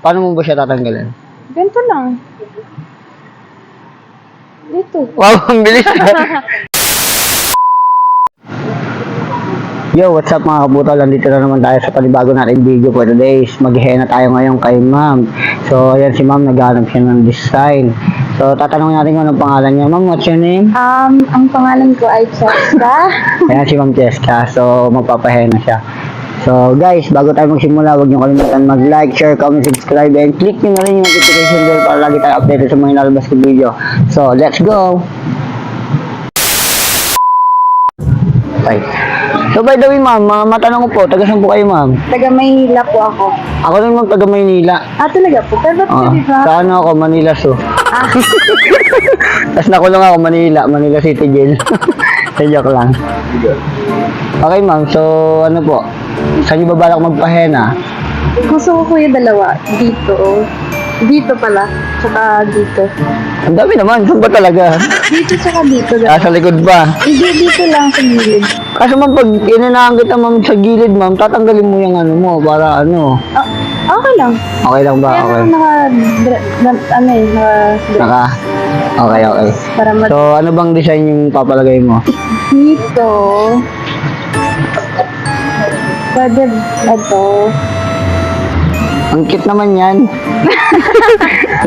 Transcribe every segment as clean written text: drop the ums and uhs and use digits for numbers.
Paano mo ba siya tatanggalin? Ganito lang. Dito. Wow, ang bilis. Yo, what's up mga kabutol? Nandito na naman tayo sa panibago nating video for today. Mag-henna tayo ngayon kay ma'am. So, ayan si ma'am, naghanap siya ng design. So, tatanungin natin kung anong pangalan niya. Ma'am, what's your name? Ang pangalan ko ay Cheska. Ayan si ma'am Cheska. So, magpapahenna siya. So, guys, bago tayo magsimula, huwag niyo kalimutan mag-like, share, comment, subscribe, and click niyo na rin yung notification bell para lagi tayo updated sa mga inalabas ko video. So, let's go! Okay. So, by the way, ma'am, matanong ko po, taga saan po kayo, ma'am? Taga Maynila po ako. Ako rin, ma'am, taga Maynila. Talaga po? Pero ba't ka, diba? Sa ano ako, Manila Zoo. Tapos nakulong ako, Manila City Jail. Sa joke lang. Okay, ma'am, so, ano po? Saan niyo ba balak magpahenna? Gusto ko yung dalawa. Dito pala. Tsaka dito. Ang dami naman, saan ba talaga? Dito tsaka dito. Sa likod ba? Hindi, dito lang sa gilid. Kaso ma'am, pag inanahan kita ma'am sa gilid ma'am, tatanggalin mo yung ano mo, para ano. Okay lang. Okay lang ba? Kaya Okay. Okay. Para So, ano bang design yung papalagay mo? dito. Pwede, ito. Ang cute naman yan.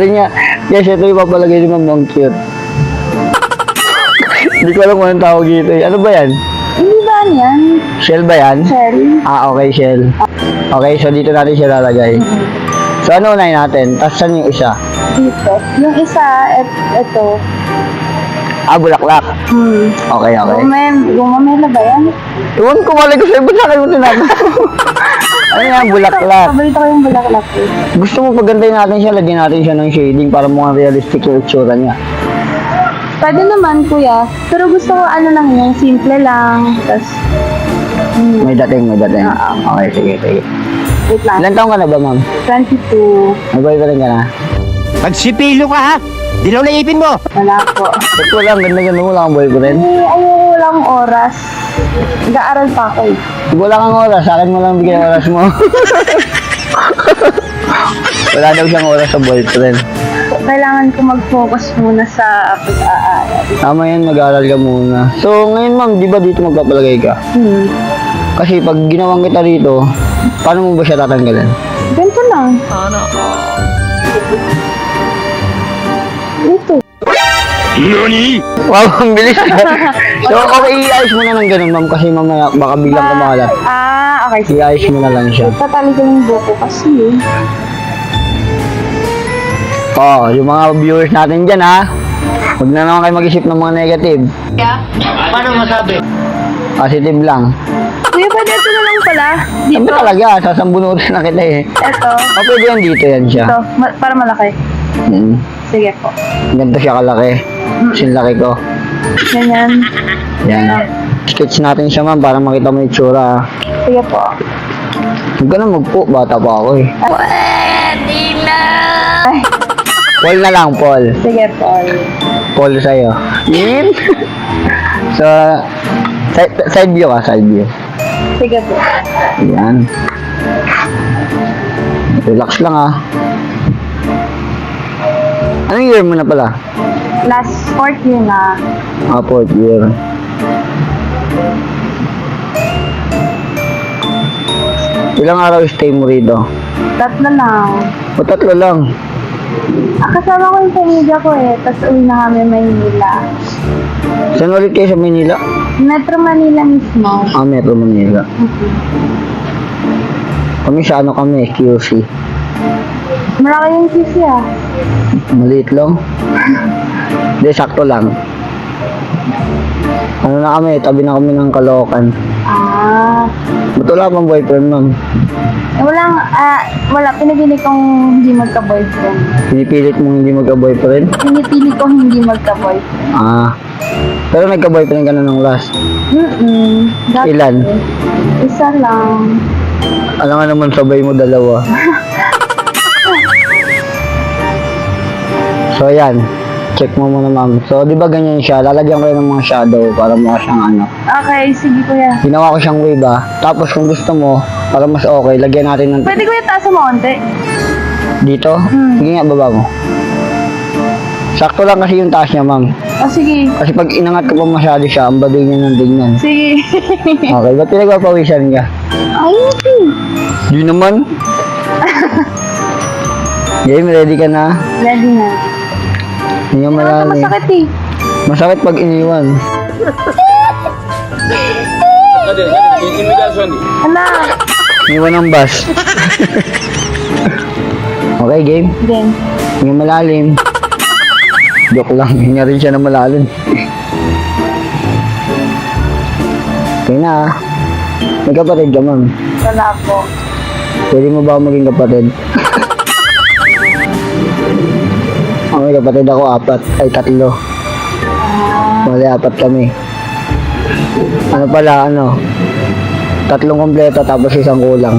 Rin niya, yes, ito yung papalagay ni ma'am, ang cute. Hindi ko alam kung anong tawag dito eh. Ano ba yan? Hindi ba yan? Shell ba yan? Shell. Okay, shell. Okay, so dito natin siya lalagay. So, ano unahin natin? Tapos saan yung isa? Dito. Yung isa, ito. Bulaklak. Okay. Gumamela ba yan? Iwan ko, malay ko sa'yo, ba't sa akin mo tinatanong? Ano yan, bulaklak? Paborito ko yung bulaklak eh. Gusto mo pagandahin natin siya, lagyan natin siya ng shading para mukhang realistic yung itsura niya. Pwede naman kuya, pero gusto ko ano lang yan, simple lang. Tapos, May dating. Okay, sige. wait lang. Ilan taong ka na ba, ma'am? 22. May boyfriend ka na? Pagsipilo ka ha! Dilaw na ipin mo! Wala po. Ba't wala, ganda-ganda mo lang ang boyfriend? Ayoko lang oras. Nag-aaral pa ako eh. Wala kang oras, sa akin mo lang bigyan oras mo. Wala daw siyang oras sa boyfriend. Kailangan ko mag-focus muna sa pag-aaral. Tama yan, mag-aaral ka muna. So, ngayon ma'am, di ba dito magpapalagay ka? Kasi pag ginawang kita rito, paano mo ba siya tatanggalin? Ganito lang. Dito. NANI?! Wow, ang bilis. So, okay, iayos mo na ng ganun ma'am kasi mamaya baka biglang kumalat. Okay. Iayos mo na lang siya. Tatali ko yung buko kasi eh. Yung mga viewers natin dyan ha. Huwag na naman kayo mag-isip ng mga negative. Paano masabi? Positive lang. Kuya, pwede ito na lang pala. Sabi Dito. talaga, sasambunutin na kita eh. Ito. Pwede yan dito yan siya. Ito. Para malaki. Sige po. Ganito siya kalaki. Sin laki ko. Ganyan. Yan. Sketch natin siya ma'am para makita mo yung itsura. Sige po. Huwag ka na magpo, bata pa ako eh. Ay, Paul na lang, Paul. sige po. Paul sa'yo. Yun. So, side view ka, side view. Sige po. Yan. Relax lang ah. Anong year mo na pala? Last 4th year na. 4th year. Ilang araw stay mo rito? 3 lang. O 3 lang. Kasama ko yung pamilya ko eh. Tapos uwi na kami Maynila. Saan ulit kayo sa Manila? Metro Manila mismo. Metro Manila. Kami sa ano kami, QC. Malaki yung sisi ah. Maliit lang. Hindi, sakto lang. Ano na kami, tabi na kami ng Caloocan. Ba't wala pang boyfriend, ma'am? Wala. Pinipili kong hindi magka-boyfriend. Pinipilit mong hindi magka-boyfriend? Pinipili kong hindi magka-boyfriend. Pero nagka-boyfriend ka na nung last. Dati, Ilan? Isa lang. Alam nga naman, sabay mo 2. So, ayan. Check mo muna, ma'am. So, di ba ganyan siya? Lalagyan ko yun ng mga shadow para mukha siyang ano. Okay, sige kuya. Ginawa ko siyang wave, ah. Tapos, kung gusto mo, para mas okay, lagyan natin ng... Pwede kuya taas mo konti. Dito? Sige nga, baba mo. Sakto lang kasi yung taas niya, ma'am. Oh, sige. Kasi pag inangat ko pa masyado siya, ang baday niya ng tingnan. Sige. Okay, ba't pinagpapawisan ka? Ayun. Di naman. Game, ready ka na? Ready na. Hindi ka Hindi malalim. masakit eh. Masakit pag iniwan. Ala. Iniwan ng bus. Okay, game. Then, Hindi ka malalim. Joke lang, hinga rin siya na malalim. Okay na. May kapatid ka, ma'am. wala po. Pwede mo ba ako maging kapatid? May kapatid ako, 4. Ay, 3. Mali, 4 kami. Ano pala, 3 kompleto tapos 1 kulang.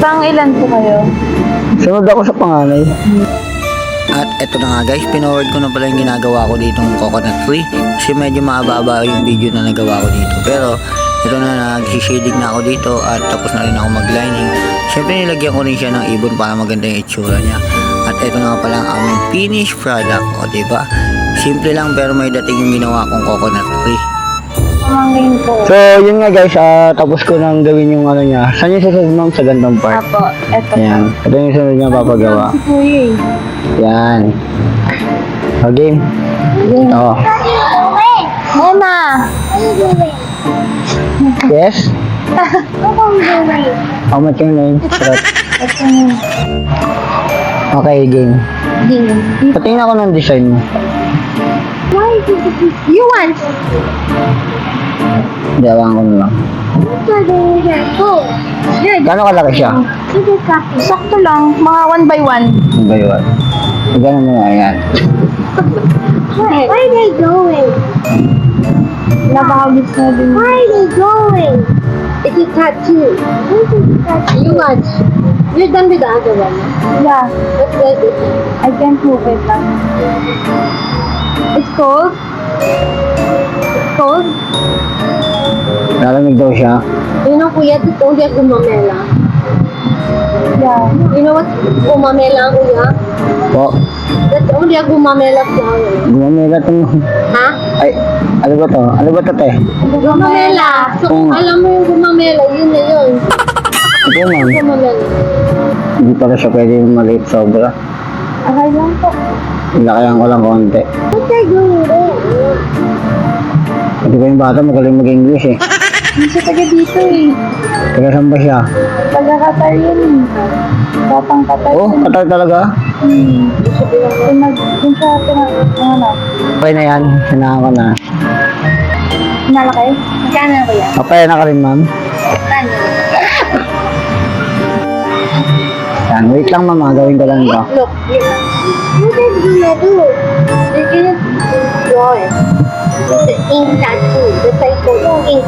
Pang ilan po kayo? Sunod ako sa panganay. At eto na nga guys, pinorward ko na pala yung ginagawa ko dito ng coconut tree. Kasi medyo maaba-aba yung video na nagawa ko dito. Pero ito na, nagsishading na ako dito at tapos na rin ako mag-lining. Siyempre nilagyan ko rin siya ng ibon para maganda yung itsura niya. At ito na nga pala ang aming finished product. O diba? Simple lang pero may dating yung ginawa kong coconut tree. Pamangkin po. So yun nga guys, tapos ko nang gawin yung niya. Saan yung susunod, ma'am? Sa gantong part. Apo, eto Ayan. Ito yung sunod niya papagawa. Si Kuya eh. Yan. O game. Oo. Mama! Yes? How much your name? Trot. Ito na. Okay, game. Din. Patingin ako ng design mo. Why is it? You want? Dawaan ko na lang. Good. Gano'ng kalaki siya? Sakto lang. Mga 1 by 1. Ang baywan. Gano'n mo nga yan. Where are they going? Napakabis na din. Where are they going? It's a tattoo. You watch. You're done with the other one. Yeah. What's this? I can't move it lang. It's cold. It's cold. Lalamig daw siya. You know, kuya, that's only a gumamela. Yeah. You know what gumamela, kuya? Po, That's only a gumamela flower. gumamela itong... Ha? Ay, ano ba to? Ano ba to, te? Gumamela. So, kung alam mo yung gumamela, yun na yun. Ito, ma'am. Gumamela. Hindi pala siya pwede yung maliit sobra. Okay lang po. Lakayan ko lang konti. What are you doing there? Hindi ba yung bata magaling mag-English eh. Hindi siya taga dito eh. Taga saan ba siya? Taga Qatar yun eh. Batang Qatar. Oh, Qatar talaga? Dun siya pinag-ano. Okay na yan. Sinahan ko na. Nalaki? Magkano na kuya? Okay na ka rin, ma'am. Ano? Yan, wait lang, ma'am. Gawin ko lang ito. Look, here. What are you gonna do? You're gonna draw it. It's an ink tattoo. That's why it's called ink.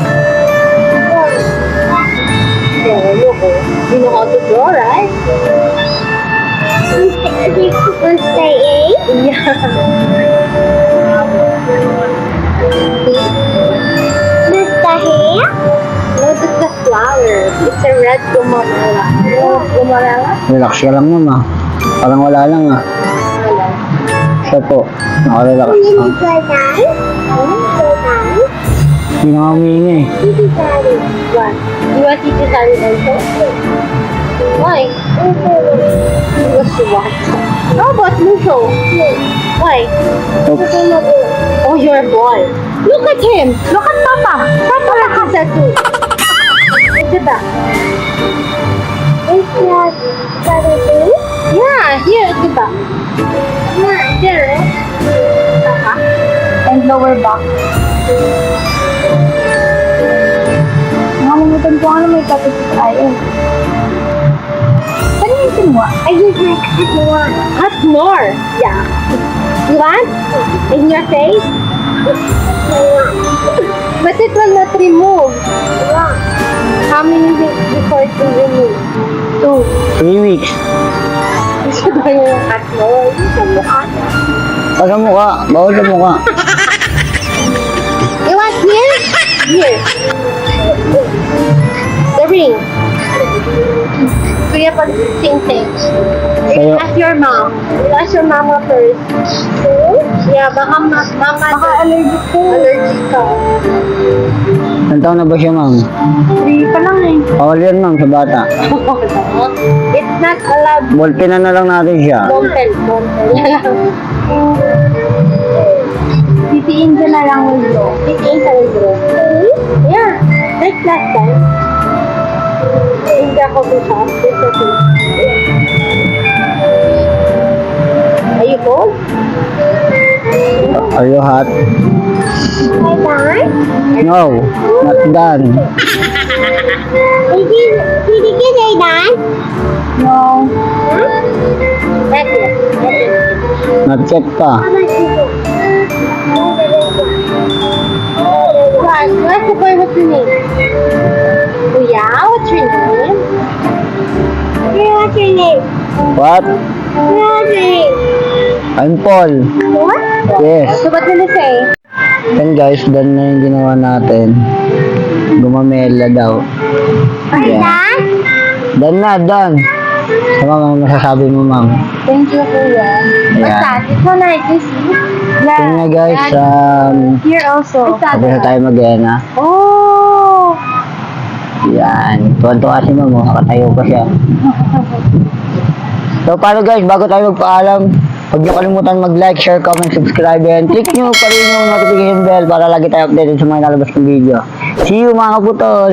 There, look. You know how to draw, right? Let's say A? Yeah. This the hair? No, this the flower. It's a red gumamela. Gumamela? Relax ka lang, ma'am, ah. Parang wala lang, ah. Siya po. Nakarelax. You Ah. need to die? So nice. Hindi na nga humihingi eh. Titi Daddy. What? You want Titi Daddy also? Why? What's what? How about Luso? Why? Oops. Oh, you're a boy. Look at him. Look at Papa. Papa has a tattoo. Look at that. Is that tattoo? Yeah, here, look at that. Yeah, there. Papa. And lower back. Nakalimutan ko ano may tapos tayo. Saan yung kinuha? I use my cut more. Cut more? Yeah. You want? In your face? But it will not remove. Yeah. How many weeks before it will remove? 2. 3 weeks. Gusto ba yung cut more? Yung sa mukha niya. O sa mukha. Bawal sa mukha. You want here? Here. The ring. Kuya, pag same thing. Sa'yo. Ask your mom. Ask your mama first. Yeah, baka mama. Baka allergic ko. Allergic ka. Ilang taon na ba siya, ma'am? 3 pa lang eh. Bawal yan, ma'am, sa bata. It's not allowed. Ballpen na lang natin siya. Bontel. Titiin ka na lang ulo. Titiin sa libro. Yeah, like last time. Hindi ako bishop. It's okay. Are you cold? Are you hot? Hi, Dad. No, not done. Did you say that? No. That's it. Not yet pa. What's the boy? What's your name? Kuya, what's your name? Kuya, what's your name? What? Kuya, what's your name? I'm Paul. What? Yes. So what did you say? Then guys, done na yung ginawa natin. Gumamela daw. Yeah. Dad? Done na, done. So ma'am, ano masasabi mo, ma'am? Thank you, kuya. What's Ayan. that? It's so nice to see. Yun na guys, Here also. tapos na tayo mag-ena. Oh! Yan. Tuwan-tuwa si ma'am, oh. Nakatayo pa siya. So paano guys, bago tayo magpaalam, huwag niyo kalimutan mag-like, share, comment, subscribe, and click niyo pa rin yung notification bell para lagi tayo updated sa mga nalabas kong video. See you mga kaputol!